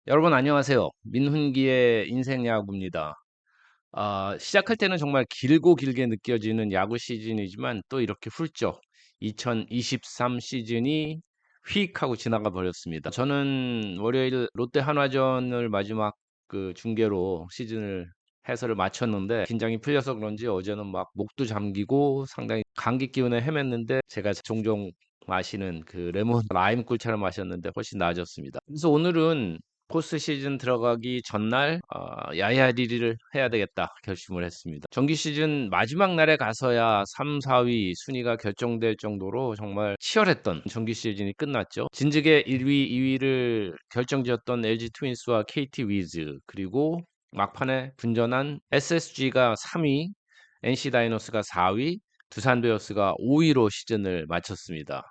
여러분 안녕하세요. 민훈기의 인생 야구입니다. 시작할 때는 정말 길고 길게 느껴지는 야구 시즌이지만 또 이렇게 훌쩍 2023 시즌이 휙 하고 지나가 버렸습니다. 저는 월요일 롯데 한화전을 마지막 그 중계로 시즌을 해설을 마쳤는데 긴장이 풀려서 그런지 어제는 막 목도 잠기고 상당히 감기 기운에 헤맸는데 제가 종종 마시는 그 레몬 라임 꿀차를 마셨는데 훨씬 나아졌습니다. 그래서 오늘은 포스트 시즌 들어가기 전날 야야리리를 해야 되겠다 결심을 했습니다. 정규 시즌 마지막 날에 가서야 3, 4위 순위가 결정될 정도로 정말 치열했던 정규 시즌이 끝났죠. 진즉에 1위, 2위를 결정지었던 LG 트윈스와 KT 위즈, 그리고 막판에 분전한 SSG가 3위, NC 다이노스가 4위, 두산 베어스가 5위로 시즌을 마쳤습니다.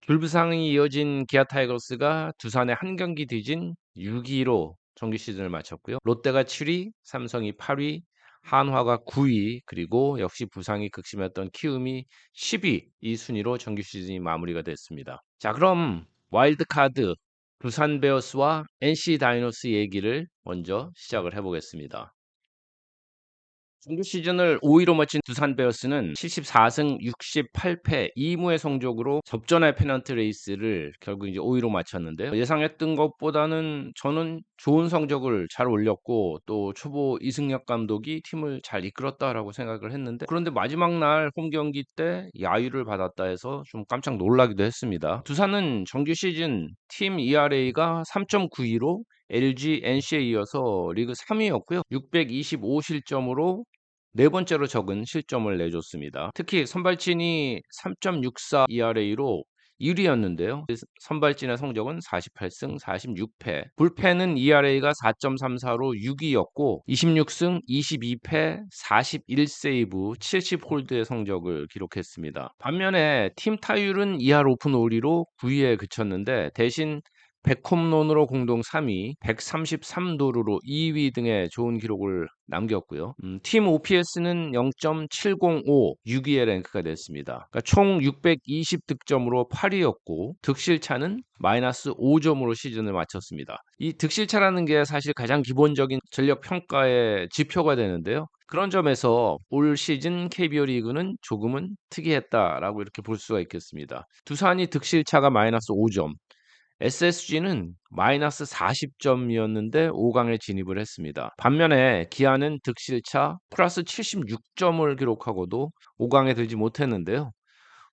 불부상이 이어진 기아 타이거스가 두산의 한 경기 뒤진 6위로 정규 시즌을 마쳤고요. 롯데가 7위, 삼성이 8위, 한화가 9위, 그리고 역시 부상이 극심했던 키움이 10위, 이 순위로 정규 시즌이 마무리가 됐습니다. 자, 그럼 와일드카드 두산 베어스와 NC 다이노스 얘기를 먼저 시작을 해보겠습니다. 정규 시즌을 5위로 마친 두산 베어스는 74승 68패 2무의 성적으로 접전의 페넌트 레이스를 결국 이제 5위로 마쳤는데요. 예상했던 것보다는 저는 좋은 성적을 잘 올렸고 또 초보 이승엽 감독이 팀을 잘 이끌었다라고 생각을 했는데, 그런데 마지막 날 홈 경기 때 야유를 받았다 해서 좀 깜짝 놀라기도 했습니다. 두산은 정규 시즌 팀 ERA가 3.92로 LG, NC에 이어서 리그 3위였고요. 625실점으로 네 번째로 적은 실점을 내줬습니다. 특히 선발진이 3.64 ERA로 1위였는데요. 선발진의 성적은 48승 46패. 불펜은 ERA가 4.34로 6위였고 26승 22패 41세이브 70홀드의 성적을 기록했습니다. 반면에 팀 타율은 2할 오픈 5리로 9위에 그쳤는데 대신 100홈런으로 공동 3위, 133도루로 2위 등의 좋은 기록을 남겼고요. 팀 OPS는 0.705, 6위의 랭크가 됐습니다. 그러니까 총 620득점으로 8위였고 득실차는 마이너스 5점으로 시즌을 마쳤습니다. 이 득실차라는 게 사실 가장 기본적인 전력 평가의 지표가 되는데요. 그런 점에서 올 시즌 KBO 리그는 조금은 특이했다라고 이렇게 볼 수가 있겠습니다. 두산이 득실차가 마이너스 5점, SSG는 마이너스 40점이었는데 5강에 진입을 했습니다. 반면에 기아는 득실차 플러스 76점을 기록하고도 5강에 들지 못했는데요.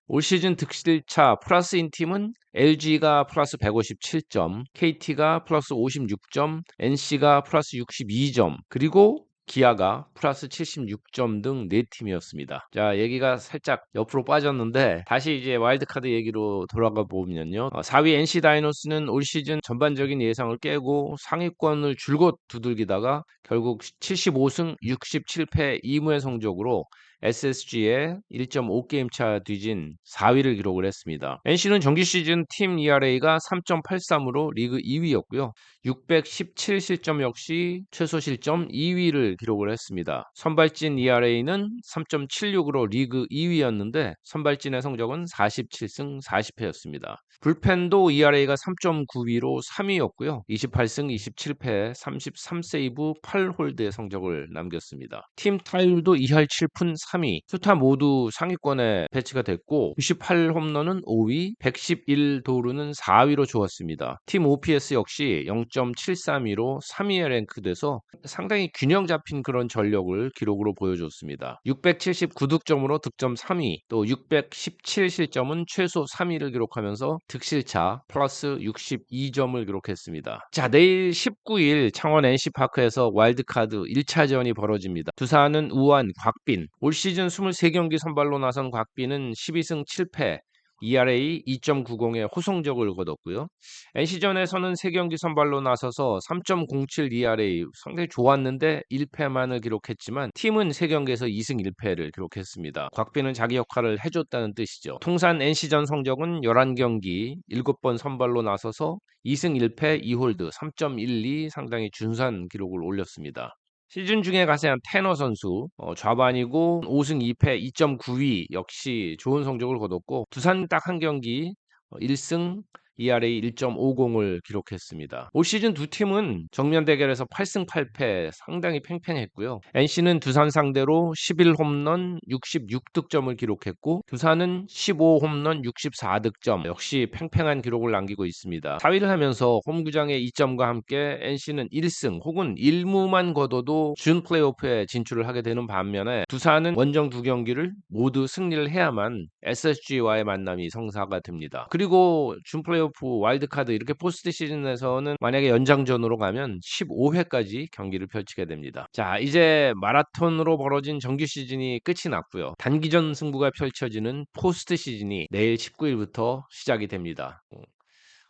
올 시즌 득실차 플러스인 팀은 LG가 플러스 157점, KT가 플러스 56점, NC가 플러스 62점, 그리고 기아가 플러스 76점 등 네 팀이었습니다. 자, 얘기가 살짝 옆으로 빠졌는데 다시 이제 와일드카드 얘기로 돌아가 보면요. 4위 NC 다이노스는 올 시즌 전반적인 예상을 깨고 상위권을 줄곧 두들기다가 결국 75승 67패 2무의 성적으로 SSG에 1.5게임 차 뒤진 4위를 기록을 했습니다. NC는 정규 시즌 팀 ERA가 3.83으로 리그 2위였고요. 617실점 역시 최소 실점 2위를 기록을 했습니다. 선발진 ERA는 3.76으로 리그 2위였는데 선발진의 성적은 47승 40패였습니다. 불펜도 ERA가 3.92로 3위였고요. 28승 27패 33세이브 8홀드의 성적을 남겼습니다. 팀 타율도 2할 7푼 3위, 투타 모두 상위권에 배치가 됐고 98홈런은 5위, 111도루는 4위로 좋았습니다. 팀 OPS 역시 0.732로 3위에 랭크돼서 상당히 균형 잡힌 그런 전력을 기록으로 보여줬습니다. 679득점으로 득점 3위, 또 617실점은 최소 3위를 기록하면서 득실차 플러스 62점을 기록했습니다. 자, 내일 19일 창원 NC파크에서 와일드카드 1차전이 벌어집니다. 두산은 우한, 곽빈. 올 시즌 23경기 선발로 나선 곽빈은 12승 7패, ERA 2.90의 호성적을 거뒀고요. NC전에서는 3경기 선발로 나서서 3.07 ERA 상당히 좋았는데 1패만을 기록했지만 팀은 3경기에서 2승 1패를 기록했습니다. 곽빈은 자기 역할을 해줬다는 뜻이죠. 통산 NC전 성적은 11경기 7번 선발로 나서서 2승 1패 2홀드 3.12 상당히 준수한 기록을 올렸습니다. 시즌 중에 가세한 테너 선수 좌반이고 5승 2패 2.92 역시 좋은 성적을 거뒀고 두산 딱 한 경기 1승 ERA 1.50을 기록했습니다. 올 시즌 두 팀은 정면 대결에서 8승 8패 상당히 팽팽했고요. NC는 두산 상대로 11홈런 66득점을 기록했고 두산은 15홈런 64득점 역시 팽팽한 기록을 남기고 있습니다. 4위를 하면서 홈구장의 2점과 함께 NC는 1승 혹은 1무만 거둬도 준 플레이오프에 진출을 하게 되는 반면에 두산은 원정 두 경기를 모두 승리를 해야만 SSG와의 만남이 성사가 됩니다. 그리고 준 플레이오프 와일드카드 이렇게 포스트 시즌에서는 만약에 연장전으로 가면 15회까지 경기를 펼치게 됩니다. 자, 이제 마라톤으로 벌어진 정규 시즌이 끝이 났고요. 단기전 승부가 펼쳐지는 포스트 시즌이 내일 19일부터 시작이 됩니다.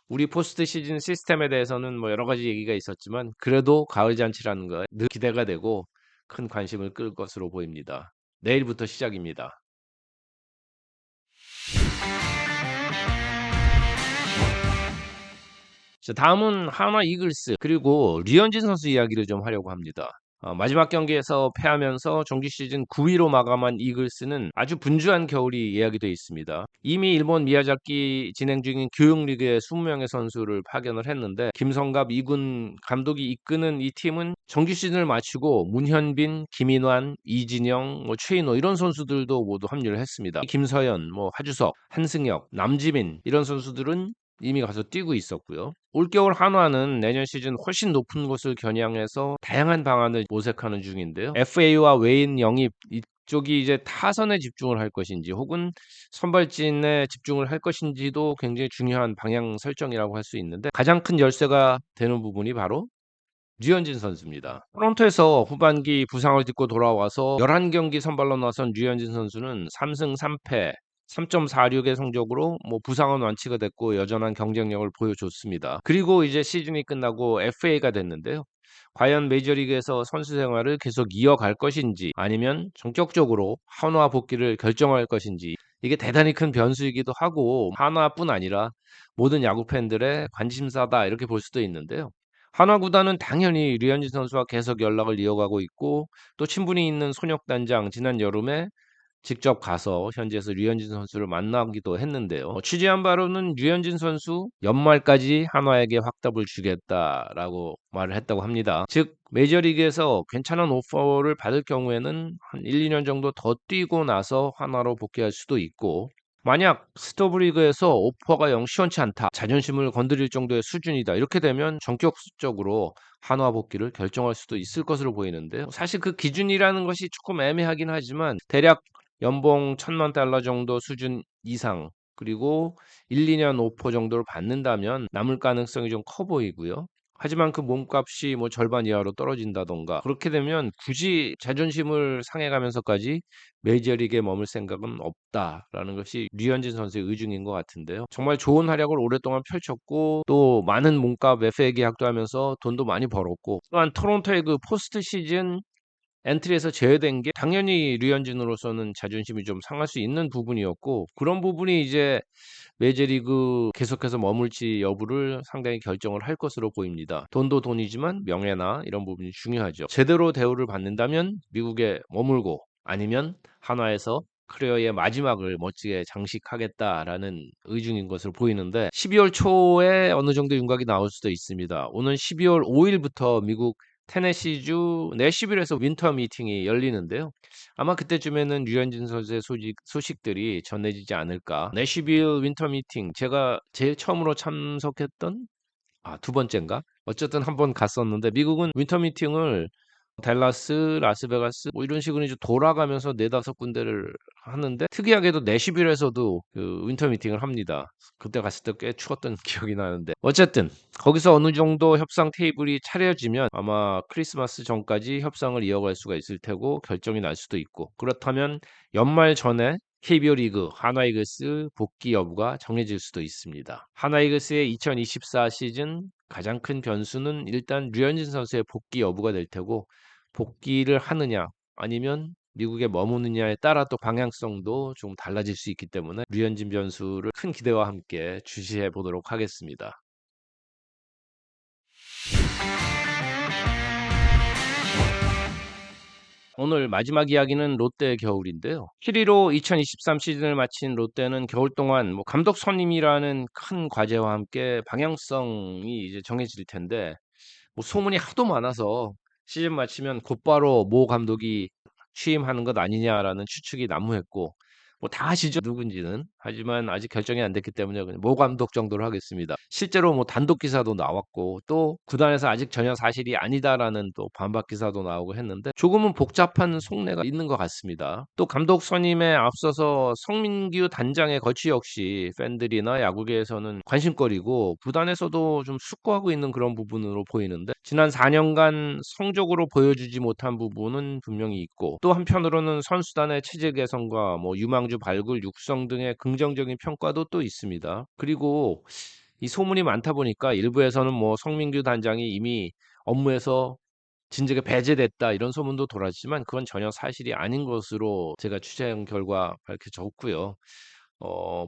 우리 포스트 시즌 시스템에 대해서는 뭐 여러 가지 얘기가 있었지만 그래도 가을 잔치라는 거에 늘 기대가 되고 큰 관심을 끌 것으로 보입니다. 내일부터 시작입니다. 자, 다음은 한화 이글스 그리고 류현진 선수 이야기를 좀 하려고 합니다. 마지막 경기에서 패하면서 정규 시즌 9위로 마감한 이글스는 아주 분주한 겨울이 예약이 되어 있습니다. 이미 일본 미야자키 진행 중인 교육리그에 20명의 선수를 파견을 했는데 김성갑 2군 감독이 이끄는 이 팀은 정규 시즌을 마치고 문현빈, 김인환, 이진영, 최인호 이런 선수들도 모두 합류를 했습니다. 김서현, 하주석, 한승혁, 남지민 이런 선수들은 이미 가서 뛰고 있었고요. 올겨울 한화는 내년 시즌 훨씬 높은 곳을 겨냥해서 다양한 방안을 모색하는 중인데요. FA와 외인 영입 이쪽이 이제 타선에 집중을 할 것인지 혹은 선발진에 집중을 할 것인지도 굉장히 중요한 방향 설정이라고 할 수 있는데 가장 큰 열쇠가 되는 부분이 바로 류현진 선수입니다. 토론토에서 후반기 부상을 딛고 돌아와서 11경기 선발로 나선 류현진 선수는 3승 3패 3.46의 성적으로 부상은 완치가 됐고 여전한 경쟁력을 보여줬습니다. 그리고 이제 시즌이 끝나고 FA가 됐는데요. 과연 메이저리그에서 선수 생활을 계속 이어갈 것인지 아니면 전격적으로 한화 복귀를 결정할 것인지 이게 대단히 큰 변수이기도 하고 한화뿐 아니라 모든 야구 팬들의 관심사다 이렇게 볼 수도 있는데요. 한화 구단은 당연히 류현진 선수와 계속 연락을 이어가고 있고 또 친분이 있는 손혁단장 지난 여름에 직접 가서 현지에서 류현진 선수를 만나기도 했는데요. 취재한 바로는 류현진 선수 연말까지 한화에게 확답을 주겠다라고 말을 했다고 합니다. 즉 메이저리그에서 괜찮은 오퍼를 받을 경우에는 한 1, 2년 정도 더 뛰고 나서 한화로 복귀할 수도 있고 만약 스토브리그에서 오퍼가 영 시원치 않다. 자존심을 건드릴 정도의 수준이다. 이렇게 되면 전격적으로 한화 복귀를 결정할 수도 있을 것으로 보이는데요. 사실 그 기준이라는 것이 조금 애매하긴 하지만 대략 연봉 1,000만 달러 정도 수준 이상 그리고 1, 2년 오퍼 정도를 받는다면 남을 가능성이 좀 커 보이고요. 하지만 그 몸값이 절반 이하로 떨어진다던가 그렇게 되면 굳이 자존심을 상해가면서까지 메이저리그에 머물 생각은 없다라는 것이 류현진 선수의 의중인 것 같은데요. 정말 좋은 활약을 오랫동안 펼쳤고 또 많은 몸값 FA 계약도 하면서 돈도 많이 벌었고 또한 토론토의 그 포스트 시즌 엔트리에서 제외된 게 당연히 류현진으로서는 자존심이 좀 상할 수 있는 부분이었고 그런 부분이 이제 메이저리그 계속해서 머물지 여부를 상당히 결정을 할 것으로 보입니다. 돈도 돈이지만 명예나 이런 부분이 중요하죠. 제대로 대우를 받는다면 미국에 머물고 아니면 한화에서 커리어의 마지막을 멋지게 장식하겠다라는 의중인 것으로 보이는데 12월 초에 어느 정도 윤곽이 나올 수도 있습니다. 오는 12월 5일부터 미국 테네시주 내시빌에서 윈터 미팅이 열리는데요. 아마 그때쯤에는 류현진 선수의 소식들이 전해지지 않을까. 내시빌 윈터 미팅 제가 제일 처음으로 참석했던 두 번째인가? 어쨌든 한 번 갔었는데 미국은 윈터 미팅을 댈러스, 라스베가스 이런 식으로 이제 돌아가면서 4-5 군데를 하는데 특이하게도 내시빌에서도 그 윈터 미팅을 합니다. 그때 갔을 때 꽤 추웠던 기억이 나는데 어쨌든 거기서 어느 정도 협상 테이블이 차려지면 아마 크리스마스 전까지 협상을 이어갈 수가 있을 테고 결정이 날 수도 있고 그렇다면 연말 전에 KBO 리그 하나이글스 복귀 여부가 정해질 수도 있습니다. 하나이글스의 2024 시즌 가장 큰 변수는 일단 류현진 선수의 복귀 여부가 될 테고 복귀를 하느냐 아니면 미국에 머무느냐에 따라 또 방향성도 좀 달라질 수 있기 때문에 류현진 변수를 큰 기대와 함께 주시해 보도록 하겠습니다. 오늘 마지막 이야기는 롯데 겨울인데요. 7위로 2023 시즌을 마친 롯데는 겨울 동안 뭐 감독 선임이라는 큰 과제와 함께 방향성이 이제 정해질 텐데 뭐 소문이 하도 많아서 시즌 마치면 곧바로 모 감독이 취임하는 것 아니냐라는 추측이 난무했고 뭐 다 아시죠 누군지는. 하지만 아직 결정이 안 됐기 때문에 그냥 모 감독 정도로 하겠습니다. 실제로 뭐 단독 기사도 나왔고 또 구단에서 아직 전혀 사실이 아니다라는 또 반박 기사도 나오고 했는데 조금은 복잡한 속내가 있는 것 같습니다. 또 감독 선임에 앞서서 성민규 단장의 거취 역시 팬들이나 야구계에서는 관심거리고 구단에서도 좀 숙고하고 있는 그런 부분으로 보이는데 지난 4년간 성적으로 보여주지 못한 부분은 분명히 있고 또 한편으로는 선수단의 체질 개선과 뭐 유망주 발굴, 육성 등의 긍정적인 평가도 또 있습니다. 그리고 이 소문이 많다 보니까 일부에서는 뭐 성민규 단장이 이미 업무에서 진즉에 배제됐다 이런 소문도 돌았지만 그건 전혀 사실이 아닌 것으로 제가 취재한 결과 밝혀졌고요.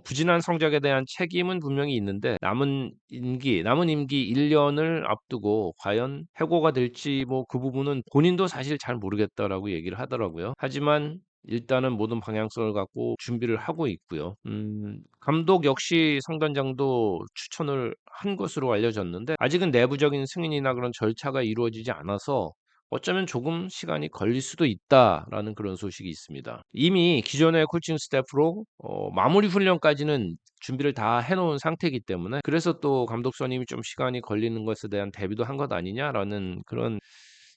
부진한 성적에 대한 책임은 분명히 있는데 남은 임기 1년을 앞두고 과연 해고가 될지 뭐 그 부분은 본인도 사실 잘 모르겠다라고 얘기를 하더라고요. 하지만 일단은 모든 방향성을 갖고 준비를 하고 있고요. 감독 역시 상단장도 추천을 한 것으로 알려졌는데 아직은 내부적인 승인이나 그런 절차가 이루어지지 않아서 어쩌면 조금 시간이 걸릴 수도 있다라는 그런 소식이 있습니다. 이미 기존의 코칭 스태프로 마무리 훈련까지는 준비를 다 해놓은 상태이기 때문에 그래서 또 감독 선임이 좀 시간이 걸리는 것에 대한 대비도 한 것 아니냐라는 그런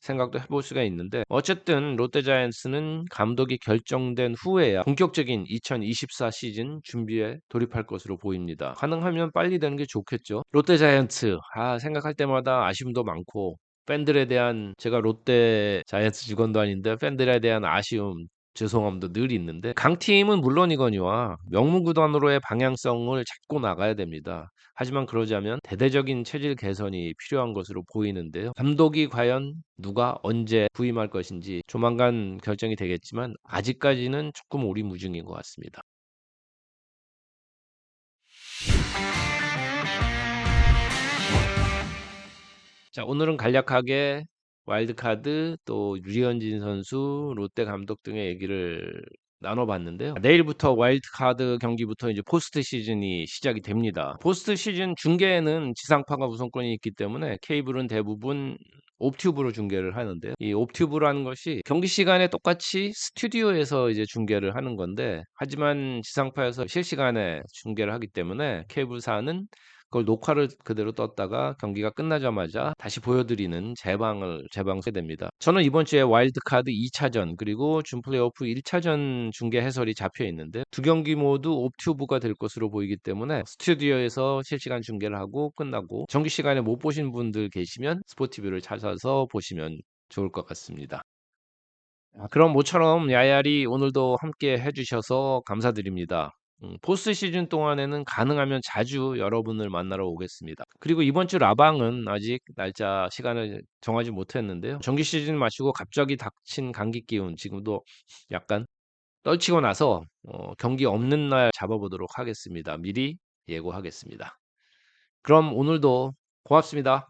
생각도 해볼 수가 있는데 어쨌든 롯데자이언츠는 감독이 결정된 후에야 본격적인 2024 시즌 준비에 돌입할 것으로 보입니다. 가능하면 빨리 되는 게 좋겠죠. 롯데자이언츠 생각할 때마다 아쉬움도 많고 팬들에 대한 제가 롯데 자이언츠 직원도 아닌데 팬들에 대한 아쉬움 죄송함도 늘 있는데 강팀은 물론이거니와 명문구단으로의 방향성을 잡고 나가야 됩니다. 하지만 그러자면 대대적인 체질 개선이 필요한 것으로 보이는데요. 감독이 과연 누가 언제 부임할 것인지 조만간 결정이 되겠지만 아직까지는 조금 오리무중인 것 같습니다. 자, 오늘은 간략하게 와일드카드 또 류현진 선수, 롯데 감독 등의 얘기를 나눠봤는데요. 내일부터 와일드카드 경기부터 이제 포스트 시즌이 시작이 됩니다. 포스트 시즌 중계에는 지상파가 우선권이 있기 때문에 케이블은 대부분 옵튜브로 중계를 하는데요. 이 옵튜브라는 것이 경기 시간에 똑같이 스튜디오에서 이제 중계를 하는 건데 하지만 지상파에서 실시간에 중계를 하기 때문에 케이블사는 그걸 녹화를 그대로 떴다가 경기가 끝나자마자 다시 보여드리는 재방송이 됩니다. 저는 이번 주에 와일드카드 2차전 그리고 준 플레이오프 1차전 중계 해설이 잡혀 있는데 두 경기 모두 옵튜브가 될 것으로 보이기 때문에 스튜디오에서 실시간 중계를 하고 끝나고 정규 시간에 못 보신 분들 계시면 스포티비를 찾아서 보시면 좋을 것 같습니다. 그럼 모처럼 야야리 오늘도 함께 해주셔서 감사드립니다. 포스트 시즌 동안에는 가능하면 자주 여러분을 만나러 오겠습니다. 그리고 이번 주 라방은 아직 날짜 시간을 정하지 못했는데요. 정규 시즌 마치고 갑자기 닥친 감기 기운 지금도 약간 떨치고 나서 경기 없는 날 잡아보도록 하겠습니다. 미리 예고하겠습니다. 그럼 오늘도 고맙습니다.